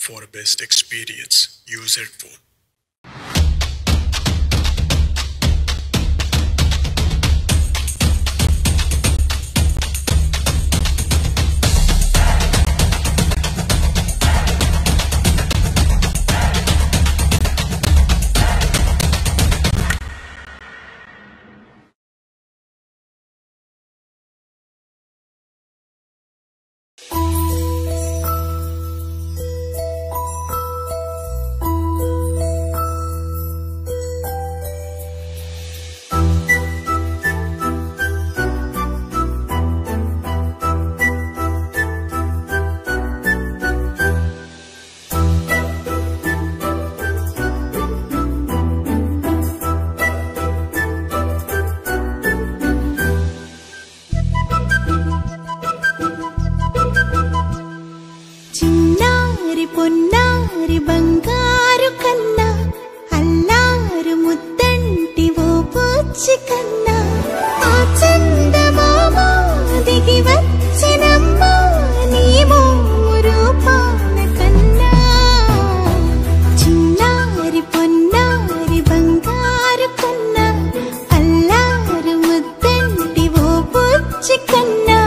For best experience, use headphone. పొన్నారి బంగారు కన్నా అల్లారు ముద్దంటి ఓ బుచ్చి కన్నా ఆ చందమామ దిగి వచ్చినమ్మ నీ రూపాల కన్నా చిన్నారి పొన్నారి బంగారు కన్నా అల్లారు ముద్దంటి ఓ బుచ్చి కన్నా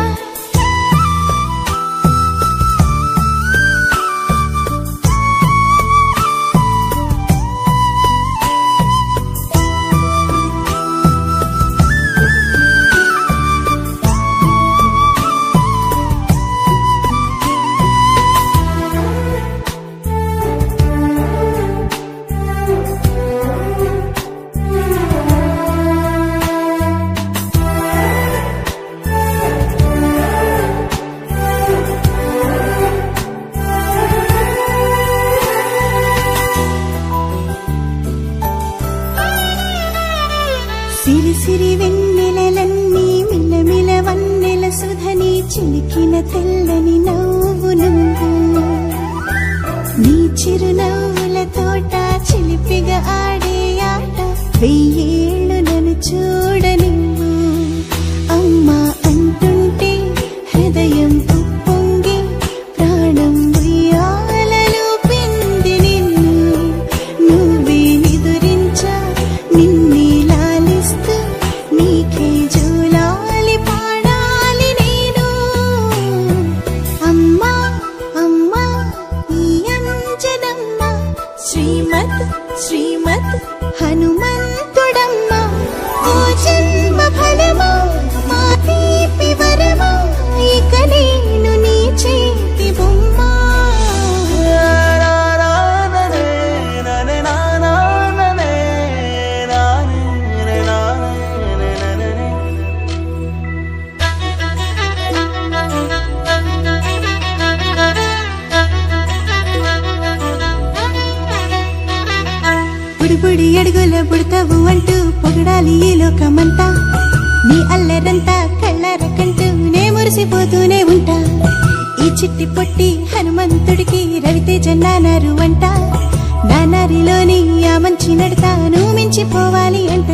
సిరి సిరి వెన్నెలలన్నీ మిలమిల వన్నెల సుధని చిలికిన తెల్లని నవ్వు నువ్వు నీ చిరునవ్వుల తోట చిలిపిగా ఆడే ఆట వెయ్యేళ్ళు నన్ను చూడ నువ్వు అమ్మా అంటుంటే హృదయం ఉప్పొంగి ప్రాణం ఉయ్యాలలో పిండి నిన్ను నువ్వే నిదురించా నిన్నే నీకే జోలాలి పాడాలి నేను అమ్మా అమ్మా ఈ అంజనమ్మ శ్రీమత్ శ్రీమత్ హనుమంతుడమ్మ ఓ జన్మ ఫలమా మా తీపి వరమా ఇక నేను నీ చేతి బొమ్మ బుడి అడుగుల బుడతావు అంటూ పొగడాలి ఈ లోకమంతా నీ అల్లరంతా కళ్ళరకంటూ నే మురిసిపోతూనే ఉంటా ఈ చిట్టి పొట్టి హనుమంతుడికి రవితేజ నానారు అంట నానారిలోని ఆ మంచి నడతా నువ్వు మించిపోవాలి అంట